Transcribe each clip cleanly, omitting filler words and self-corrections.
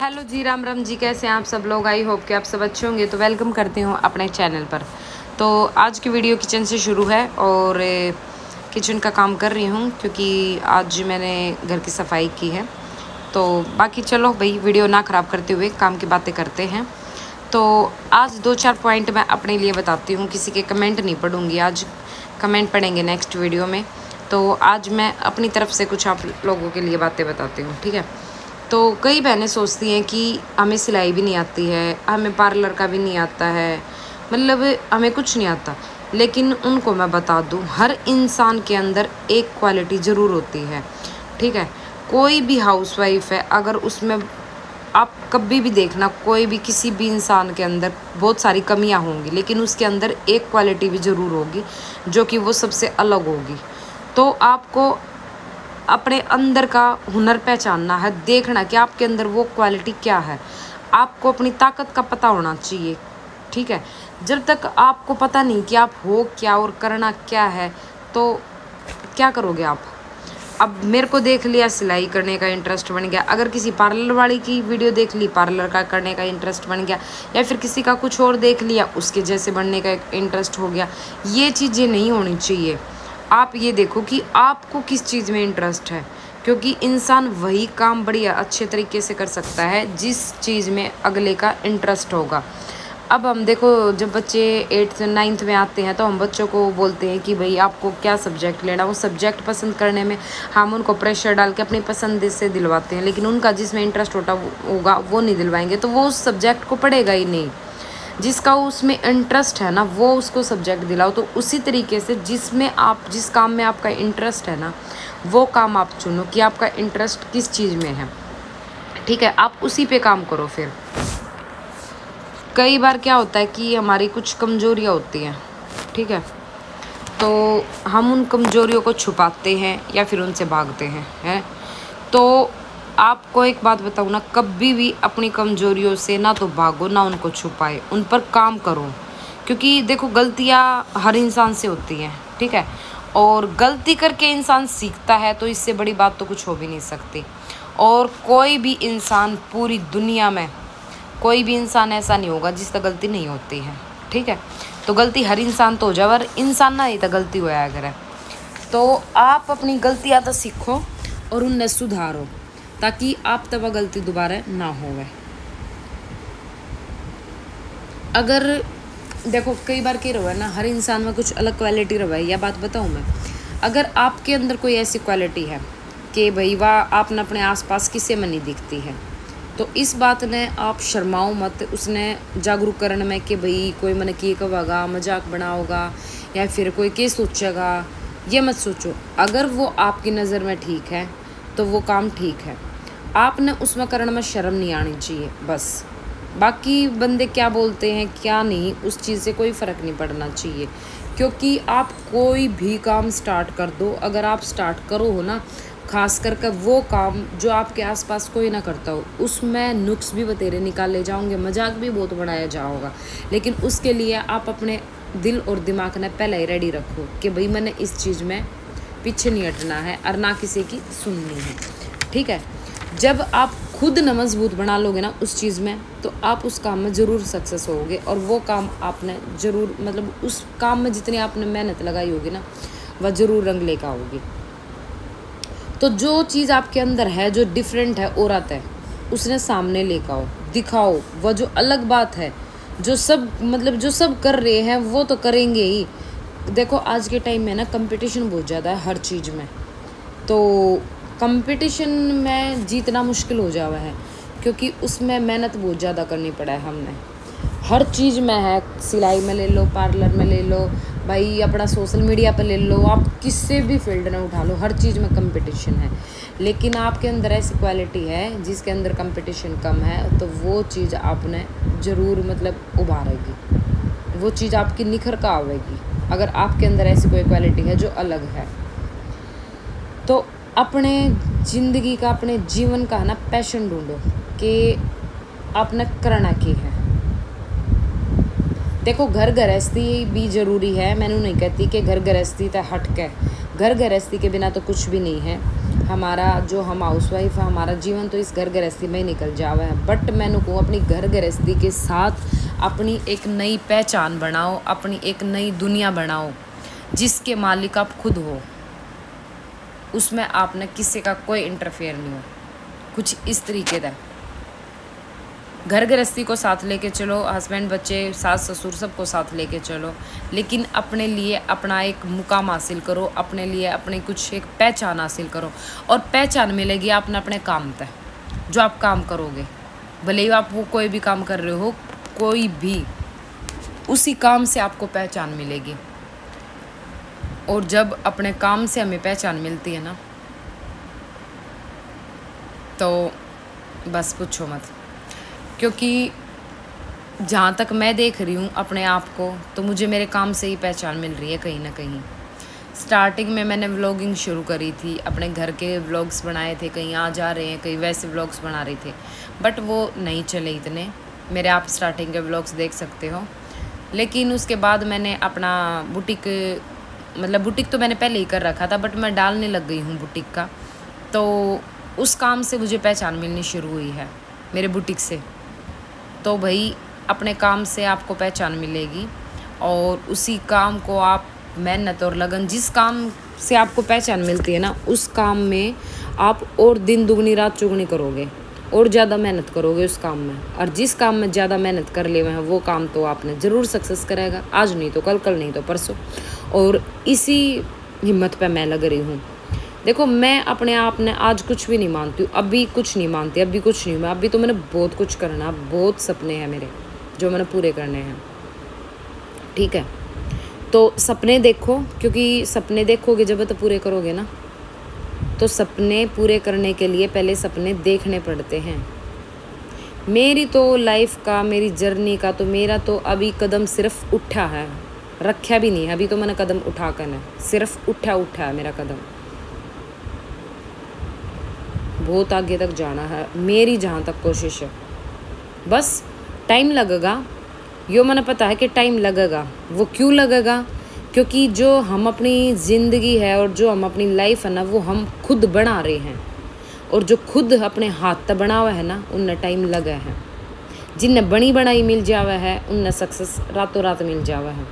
Hello जी, राम राम जी। कैसे हैं आप सब लोग? आई होप कि आप सब अच्छे होंगे। तो वेलकम करती हूँ अपने चैनल पर। तो आज की वीडियो किचन से शुरू है और किचन का काम कर रही हूँ क्योंकि आज मैंने घर की सफाई की है। तो बाकी चलो भाई, वीडियो ना ख़राब करते हुए काम की बातें करते हैं। तो आज 2-4 पॉइंट मैं अपने लिए बताती हूँ, किसी के कमेंट नहीं पढ़ूँगी। आज कमेंट पढ़ेंगे नेक्स्ट वीडियो में। तो आज मैं अपनी तरफ से कुछ आप लोगों के लिए बातें बताती हूँ, ठीक है। तो कई बहनें सोचती हैं कि हमें सिलाई भी नहीं आती है, हमें पार्लर का भी नहीं आता है, मतलब हमें कुछ नहीं आता। लेकिन उनको मैं बता दूं, हर इंसान के अंदर एक क्वालिटी ज़रूर होती है, ठीक है। कोई भी हाउसवाइफ है, अगर उसमें आप कभी भी देखना, कोई भी किसी भी इंसान के अंदर बहुत सारी कमियां होंगी, लेकिन उसके अंदर एक क्वालिटी भी ज़रूर होगी जो कि वो सबसे अलग होगी। तो आपको अपने अंदर का हुनर पहचानना है, देखना कि आपके अंदर वो क्वालिटी क्या है। आपको अपनी ताकत का पता होना चाहिए, ठीक है। जब तक आपको पता नहीं कि आप हो क्या और करना क्या है, तो क्या करोगे आप? अब मेरे को देख लिया, सिलाई करने का इंटरेस्ट बन गया। अगर किसी पार्लर वाली की वीडियो देख ली, पार्लर का करने का इंटरेस्ट बन गया। या फिर किसी का कुछ और देख लिया, उसके जैसे बनने का इंटरेस्ट हो गया। ये चीज़ें नहीं होनी चाहिए। आप ये देखो कि आपको किस चीज़ में इंटरेस्ट है, क्योंकि इंसान वही काम बढ़िया अच्छे तरीके से कर सकता है जिस चीज़ में अगले का इंटरेस्ट होगा। अब हम देखो, जब बच्चे 8th 9th में आते हैं तो हम बच्चों को बोलते हैं कि भाई आपको क्या सब्जेक्ट लेना। वो सब्जेक्ट पसंद करने में हम उनको प्रेशर डाल के अपनी पसंद से दिलवाते हैं, लेकिन उनका जिसमें इंटरेस्ट होगा वो नहीं दिलवाएंगे, तो वो उस सब्जेक्ट को पढ़ेगा ही नहीं। जिसका उसमें इंटरेस्ट है ना, वो उसको सब्जेक्ट दिलाओ। तो उसी तरीके से जिस काम में आपका इंटरेस्ट है ना, वो काम आप चुनो कि आपका इंटरेस्ट किस चीज़ में है, ठीक है। आप उसी पे काम करो। फिर कई बार क्या होता है कि हमारी कुछ कमजोरियाँ होती हैं, ठीक है, तो हम उन कमजोरियों को छुपाते हैं या फिर उनसे भागते हैं। तो आपको एक बात बताऊँ ना, कभी भी अपनी कमजोरियों से ना तो भागो ना उनको छुपाए, उन पर काम करो। क्योंकि देखो, गलतियाँ हर इंसान से होती हैं, ठीक है, और गलती करके इंसान सीखता है, तो इससे बड़ी बात तो कुछ हो भी नहीं सकती। और कोई भी इंसान पूरी दुनिया में, कोई भी इंसान ऐसा नहीं होगा जिससे गलती नहीं होती है, ठीक है। तो गलती हर इंसान तो हो जाए, और इंसान ना ही तो गलती होया अगर है। तो आप अपनी गलतियाँ तो सीखो और उन्हें सुधारो, ताकि आप तब गलती दोबारा ना होवे। अगर देखो, कई बार क्या रहा है ना, हर इंसान में कुछ अलग क्वालिटी रहा है। यह बात बताऊँ मैं, अगर आपके अंदर कोई ऐसी क्वालिटी है कि भाई वाह, आपने अपने आसपास किसे में नहीं दिखती है, तो इस बात ने आप शर्माओ मत उसने जागरूक करने में कि भाई कोई मन की कहेगा, मजाक बनाओगा या फिर कोई क्या सोचेगा। ये मत सोचो। अगर वो आपकी नज़र में ठीक है तो वो काम ठीक है। आपने उसमें करने में शर्म नहीं आनी चाहिए, बस। बाकी बंदे क्या बोलते हैं क्या नहीं, उस चीज़ से कोई फ़र्क नहीं पड़ना चाहिए। क्योंकि आप कोई भी काम स्टार्ट कर दो, अगर आप स्टार्ट करो हो ना, खास करके वो काम जो आपके आसपास कोई ना करता हो, उसमें नुक्स भी बतेरे निकाले जाओगे, मजाक भी बहुत बनाया जाओगा। लेकिन उसके लिए आप अपने दिल और दिमाग ने पहले ही रेडी रखो कि भाई मैंने इस चीज़ में पीछे नहीं हटना है और ना किसी की सुननी है, ठीक है। जब आप खुद न मजबूत बना लोगे ना उस चीज़ में, तो आप उस काम में ज़रूर सक्सेस होगे। और वो काम आपने ज़रूर, मतलब उस काम में जितनी आपने मेहनत लगाई होगी ना, वह ज़रूर रंग लेकर आओगी। तो जो चीज़ आपके अंदर है, जो डिफरेंट है औरत है, उसने सामने लेकर आओ, दिखाओ। वह जो अलग बात है, जो सब कर रहे हैं वो तो करेंगे ही। देखो, आज के टाइम में ना कंपटीशन बहुत ज़्यादा है हर चीज़ में। तो कंपटीशन में जीतना मुश्किल हो जावा है, क्योंकि उसमें मेहनत बहुत ज़्यादा करनी पड़ा है हमने। हर चीज़ में है, सिलाई में ले लो, पार्लर में ले लो, भाई अपना सोशल मीडिया पर ले लो, आप किसी भी फील्ड में उठा लो, हर चीज़ में कंपटीशन है। लेकिन आपके अंदर ऐसी क्वालिटी है जिसके अंदर कंपटीशन कम है, तो वो चीज़ आपने ज़रूर उभारेगी, वो चीज़ आपकी निखर का आवेगी। अगर आपके अंदर ऐसी कोई क्वालिटी है जो अलग है, तो अपने ज़िंदगी का, अपने जीवन का ना पैशन ढूंढो कि आपने करना क्या है। देखो, घर गृहस्थी भी ज़रूरी है। मैंने नहीं कहती कि घर गृहस्थी तो हट के, घर गृहस्थी के बिना तो कुछ भी नहीं है। हमारा जो हम हाउसवाइफ है, हमारा जीवन तो इस घर गृहस्थी में ही निकल जावा है। बट मैंने को अपनी घर गृहस्थी के साथ अपनी एक नई पहचान बनाओ, अपनी एक नई दुनिया बनाओ जिसके मालिक आप खुद हो। उसमें आपने किसी का कोई इंटरफेयर नहीं हो। कुछ इस तरीके का घर गृहस्थी को साथ लेके चलो, हस्बैंड बच्चे सास ससुर सबको साथ लेके चलो, लेकिन अपने लिए अपना एक मुकाम हासिल करो, अपने लिए अपनी कुछ एक पहचान हासिल करो। और पहचान मिलेगी आपने अपने काम तक, जो आप काम करोगे, भले ही आप वो कोई भी काम कर रहे हो, कोई भी, उसी काम से आपको पहचान मिलेगी। और जब अपने काम से हमें पहचान मिलती है ना, तो बस पूछो मत। क्योंकि जहाँ तक मैं देख रही हूँ अपने आप को, तो मुझे मेरे काम से ही पहचान मिल रही है कहीं ना कहीं। स्टार्टिंग में मैंने व्लॉगिंग शुरू करी थी, अपने घर के व्लॉग्स बनाए थे, कहीं आ जा रहे हैं, कहीं वैसे व्लॉग्स बना रहे थे, बट वो नहीं चले इतने मेरे। आप स्टार्टिंग के व्लॉग्स देख सकते हो। लेकिन उसके बाद मैंने अपना बुटीक, मतलब बुटीक तो मैंने पहले ही कर रखा था, बट मैं डालने लग गई हूँ बुटीक का। तो उस काम से मुझे पहचान मिलनी शुरू हुई है, मेरे बुटीक से। तो भाई अपने काम से आपको पहचान मिलेगी, और उसी काम को आप मेहनत और लगन, जिस काम से आपको पहचान मिलती है ना, उस काम में आप और दिन दुगनी रात चुगनी करोगे और ज़्यादा मेहनत करोगे उस काम में। और जिस काम में ज़्यादा मेहनत कर ले हुए हैं, वो काम तो आपने ज़रूर सक्सेस करेगा, आज नहीं तो कल, कल नहीं तो परसों। और इसी हिम्मत पे मैं लग रही हूँ। देखो, मैं अपने आप ने आज कुछ भी नहीं मानती हूँ, अभी कुछ नहीं मानती, अभी कुछ नहीं। मैं अभी तो मैंने बहुत कुछ करना, बहुत सपने हैं मेरे जो मैंने पूरे करने हैं, ठीक है। तो सपने देखो, क्योंकि सपने देखोगे जब तो पूरे करोगे ना। तो सपने पूरे करने के लिए पहले सपने देखने पड़ते हैं। मेरी तो लाइफ का, मेरी जर्नी का, तो मेरा तो अभी कदम सिर्फ उठा है, रखा भी नहीं है। अभी तो मैंने कदम उठा कर है, सिर्फ उठा है मेरा कदम। बहुत आगे तक जाना है मेरी, जहाँ तक कोशिश है। बस टाइम लगेगा, यो मैंने पता है कि टाइम लगेगा। वो क्यों लगेगा? क्योंकि जो हम अपनी ज़िंदगी है और जो हम अपनी लाइफ है ना, वो हम खुद बना रहे हैं। और जो खुद अपने हाथ तक बना हुआ है ना, उनने टाइम लगा है। जिनने बनी बनाई मिल जावा है, उनने सक्सेस रातों रात मिल जावा है।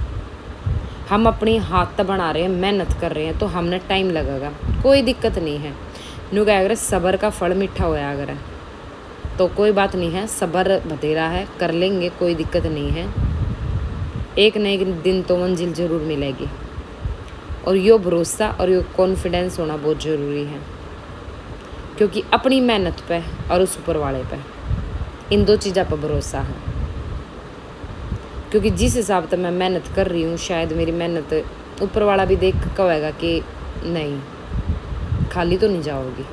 हम अपनी हाथ तक बना रहे हैं, मेहनत कर रहे हैं, तो हमने टाइम लगेगा, कोई दिक्कत नहीं है। नु क्या अगर सब्र का फल मीठा होया अगर, तो कोई बात नहीं है, सब्र बतेरा है, कर लेंगे, कोई दिक्कत नहीं है। एक न एक दिन तो मंजिल ज़रूर मिलेगी। और यो भरोसा और यो कॉन्फिडेंस होना बहुत ज़रूरी है, क्योंकि अपनी मेहनत पे और उस ऊपर वाले पे, इन दो चीज़ों पर भरोसा है। क्योंकि जिस हिसाब से मैं मेहनत कर रही हूँ, शायद मेरी मेहनत ऊपर वाला भी देख कहेगा कि नहीं, खाली तो नहीं जाओगी।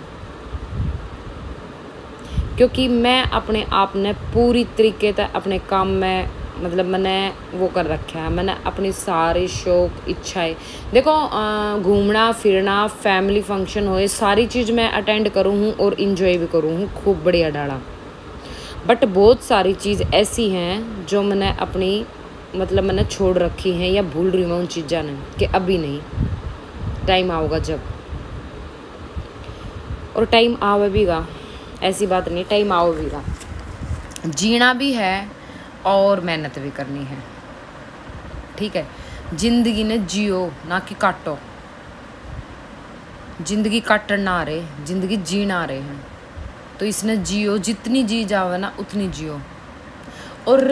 क्योंकि मैं अपने आप ने पूरी तरीके से अपने काम में, मतलब मैंने वो कर रखा है। मैंने अपनी सारे शौक, इच्छाएं, देखो घूमना फिरना, फैमिली फंक्शन होए, सारी चीज़ मैं अटेंड करूँ हूँ और इन्जॉय भी करूँ हूँ खूब बढ़िया डाला। बट बहुत सारी चीज़ ऐसी हैं जो मैंने अपनी, मतलब मैंने छोड़ रखी हैं या भूल रही हूँ उन चीज़ों ने, कि अभी नहीं, टाइम आएगा जब। और टाइम आवेगा, ऐसी बात नहीं, टाइम आवेगा। जीना भी है और मेहनत भी करनी है, ठीक है। जिंदगी ने जियो, ना कि काटो। जिंदगी काटन ना रहे, जिंदगी जीना रहे हैं, तो इसने जियो, जितनी जी जावे ना उतनी जियो। और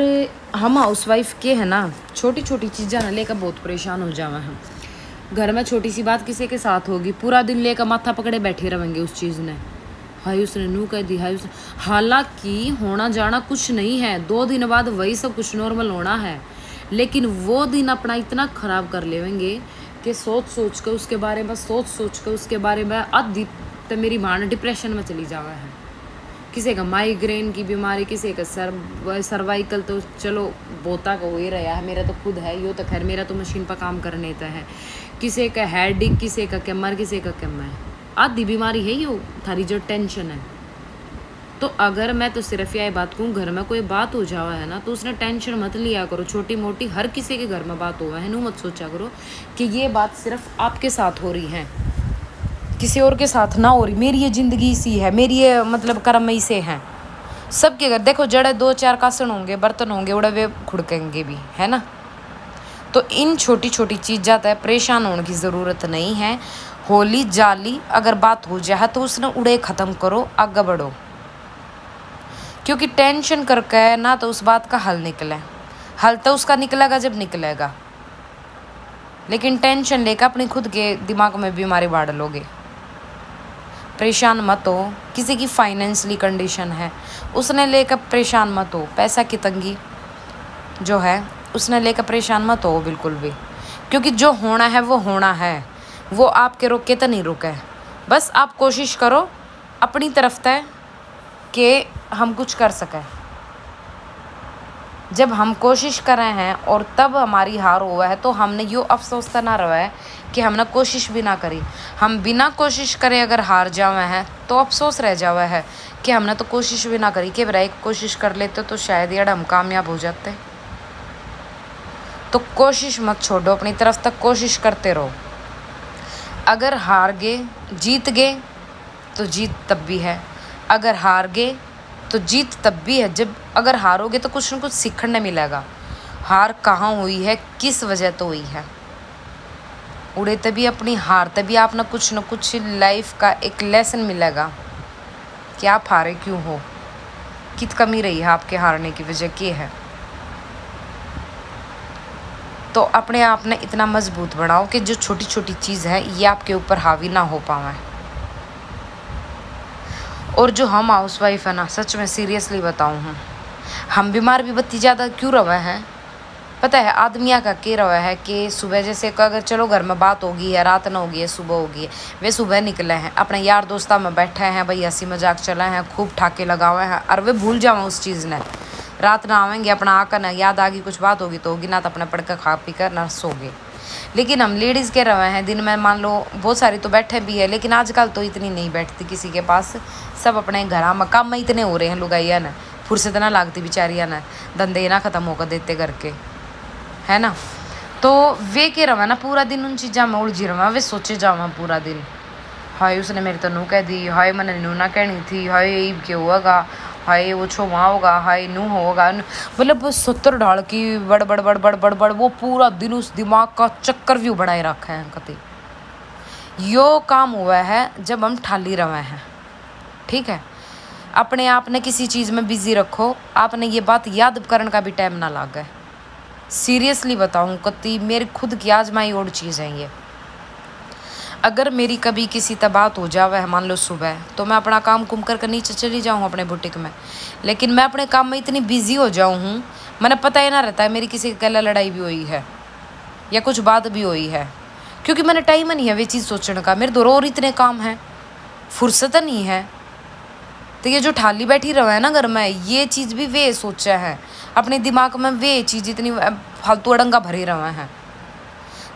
हम हाउसवाइफ के हैं ना, छोटी छोटी चीज़ें ना लेकर बहुत परेशान हो जावे हैं। घर में छोटी सी बात किसी के साथ होगी, पूरा दिन लेकर माथा पकड़े बैठे रहेंगे उस चीज़ ने, हाय उसने नू कह दी, हाय उसने। हालांकि होना जाना कुछ नहीं है, 2 दिन बाद वही सब कुछ नॉर्मल होना है। लेकिन वो दिन अपना इतना ख़राब कर लेंगे कि सोच सोच कर उसके बारे में, उसके बारे में आधी तो मेरी माँ ने डिप्रेशन में चली जावा है। किसी का माइग्रेन की बीमारी, किसी का सर्वाइकल, तो चलो बोता का हो ही रहा है, मेरा तो खुद है यो, तो खैर मेरा तो मशीन पर काम करने का है। किसी का हेडेक, किसी का कैमर, किसी का कैमर, आधी बीमारी है यो थारी जो टेंशन है। तो अगर मैं तो सिर्फ यही बात कहूँ, घर में कोई बात हो जावा है ना, तो उसने टेंशन मत लिया करो। छोटी मोटी हर किसी के घर में बात हुआ है, नू मत सोचा करो कि ये बात सिर्फ आपके साथ हो रही है। किसी और के साथ ना हो रही। मेरी ये ज़िंदगी सी है, मेरी ये मतलब कर्म से है। सबके घर देखो जड़े 2-4 कासन होंगे, बर्तन होंगे, उड़े वे खुड़केंगे भी, है ना। तो इन छोटी छोटी चीज़ जाता है, परेशान होने की ज़रूरत नहीं है। होली जाली अगर बात हो जाए तो उसने उड़े ख़त्म करो, आगे बढ़ो। क्योंकि टेंशन करके ना तो उस बात का हल निकले, हल तो उसका निकलेगा जब निकलेगा, लेकिन टेंशन लेकर अपने खुद के दिमाग में बीमारी बाढ़ लोगे। परेशान मत हो। किसी की फाइनेंशियली कंडीशन है, उसने लेकर परेशान मत हो। पैसा की तंगी जो है उसने लेकर परेशान मत हो बिल्कुल भी, क्योंकि जो होना है वो होना है। वो आपके रोक के तो नहीं रुके। बस आप कोशिश करो अपनी तरफ तक कि हम कुछ कर सकें। जब हम कोशिश कर रहे हैं और तब हमारी हार हुआ है तो हमने यो अफसोस तो ना रहा है कि हमने कोशिश भी ना करी। हम बिना कोशिश करे अगर हार जावे हैं तो अफसोस रह जावे है कि हमने तो कोशिश भी ना करी। कि भाई कोशिश कर लेते तो शायद यार हम कामयाब हो जाते। तो कोशिश मत छोड़ो, अपनी तरफ तक कोशिश करते रहो। अगर हार गए, जीत गए तो जीत तब भी है, अगर हार गए तो जीत तब भी है। जब अगर हारोगे तो कुछ न कुछ सीखने मिलेगा। हार कहाँ हुई है, किस वजह तो हुई है। उड़े तभी अपनी हार तभी आप ना कुछ लाइफ का एक लेसन मिलेगा कि आप हारे क्यों हो, कित कमी रही है आपके हारने की वजह क्या है। तो अपने आप ने इतना मजबूत बनाओ कि जो छोटी छोटी चीज़ है ये आपके ऊपर हावी ना हो पाए। और जो हम हाउस वाइफ है ना, सच में सीरियसली बताऊँ हूँ, हम बीमार भी बत्ती ज़्यादा क्यों रहे हैं पता है। आदमिया का क्या रहा है कि सुबह जैसे अगर चलो घर में बात होगी है, रात न होगी है, सुबह होगी है, वे सुबह निकले हैं अपने यार दोस्ता में बैठे हैं, भाई हंसी मजाक चला है, खूब ठाके लगावे हैं, और वे भूल जावा उस चीज़ ने। रात ना आवेंगे अपना आकर ना याद आ गई कुछ बात होगी तो होगी, ना तो अपने पढ़ कर खा पी कर ना सोगे। लेकिन हम लेडीज़ के रहे हैं दिन में मान लो बहुत सारी तो बैठे भी है, लेकिन आजकल तो इतनी नहीं बैठती किसी के पास। सब अपने घर में काम में इतने हो रहे हैं लुगाइया ना, फुर्सत ना लागती बेचारिया ना, धंधे ना ख़त्म होकर देते करके, है ना। तो वे के रवा ना पूरा दिन उन चीज़ा में उलझी रवा, वे सोचे जावा पूरा दिन, हाय उसने मेरी तो नू कह दी, हाय मैंने नू ना कहनी थी, हाय ईब के होगा, हाय वो छोमा होगा, हाय नू होगा। मतलब 70 ढाल की बड़ बड़ बड़ बड़ बड़ बड़ वो पूरा दिन उस दिमाग का चक्कर व्यू बढ़ाए रखा है कति। यो काम हुआ है जब हम ठाली रहे हैं, ठीक है। अपने आप ने किसी चीज़ में बिजी रखो, आपने ये बात याद करने का भी टाइम ना लागे। सीरियसली बताऊँ कति मेरी खुद की आजमाई और चीज़ है ये। अगर मेरी कभी किसी बात हो जावे है मान लो सुबह, तो मैं अपना काम कुम कर नीचे चली जाऊँ अपने बुटीक में, लेकिन मैं अपने काम में इतनी बिजी हो जाऊँ हूँ, मैंने पता ही ना रहता है मेरी किसी के लड़ाई भी हुई है या कुछ बात भी हुई है, क्योंकि मैंने टाइम नहीं है वे चीज़ सोचने का। मेरे दो और इतने काम हैं, फुर्सत नहीं है। तो ये जो ठाली बैठी रहा है ना घर में, ये चीज़ भी वे सोचा है अपने दिमाग में, वे चीज़ इतनी फालतू अड़ंगा भरे रहे हैं।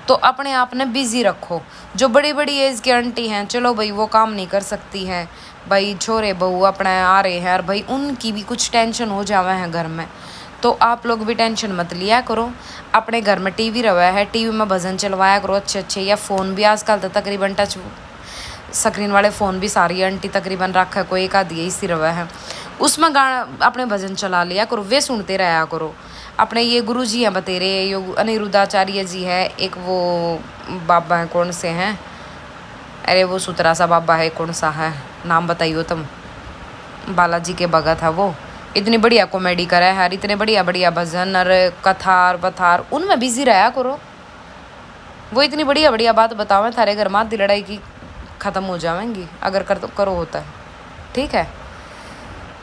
तो अपने आप ने बिजी रखो। जो बड़ी बड़ी एज की आंटी हैं, चलो भाई वो काम नहीं कर सकती हैं, भाई छोरे बहू अपने आ रहे हैं और भाई उनकी भी कुछ टेंशन हो जावे हैं घर में, तो आप लोग भी टेंशन मत लिया करो। अपने घर में टीवी रहा है, टीवी में भजन चलवाया करो अच्छे अच्छे, या फ़ोन भी आजकल तो तकरीबन टच स्क्रीन वाले फ़ोन भी सारी आंटी तकरीबन रखा है, कोई एक आधी ही सी रहा है, उसमें गाना अपने भजन चला लिया करो, वे सुनते रहा करो। अपने ये गुरु जी हैं बतेरे, यो अनिरुद्धाचार्य जी है, एक वो बाबा है, कौन से हैं, अरे वो सुतरा सा बाबा है, कौन सा है नाम बताइयो तुम, बालाजी के भगत है वो, इतनी बढ़िया कॉमेडी करे है यार, इतने बढ़िया बढ़िया भजन और कथार बथार, उनमें बिजी रहा करो। वो इतनी बढ़िया बढ़िया बात बतावें, थारे घर माँ लड़ाई की ख़त्म हो जाएंगी अगर करो होता है, ठीक है।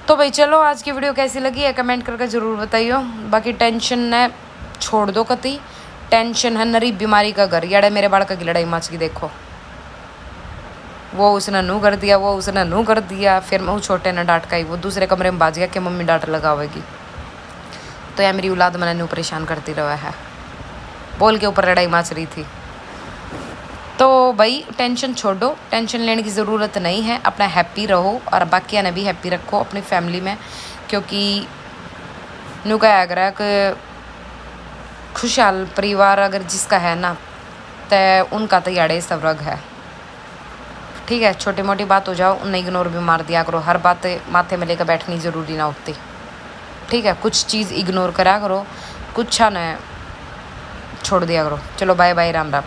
तो भाई चलो आज की वीडियो कैसी लगी है कमेंट करके ज़रूर बताइयो। बाकी टेंशन ने छोड़ दो कति, टेंशन है नरी बीमारी का घर। यार मेरे बालक की लड़ाई मच गई, देखो वो उसने नू कर दिया, वो उसने नू कर दिया, फिर मैं छोटे ने डांट का ही वो दूसरे कमरे में बाज गया कि मम्मी डांट लगावेगी। तो यार मेरी औलाद मैंने नू परेशान करती रहा है, बोल के ऊपर लड़ाई मच रही थी। तो भाई टेंशन छोड़ो, टेंशन लेने की ज़रूरत नहीं है, अपना हैप्पी रहो और बाकी ने भी हैप्पी रखो अपनी फैमिली में, क्योंकि नू क्या अगर खुशहाल परिवार अगर जिसका है ना, तो उनका तो याड़े सवरग है, ठीक है, छोटी मोटी बात हो जाओ उन्हें इग्नोर भी मार दिया करो, हर बात माथे में लेकर बैठनी ज़रूरी ना होती। ठीक है, कुछ चीज़ इग्नोर करा करो, कुछ ना छोड़ दिया करो। चलो बाय बाय, राम राम।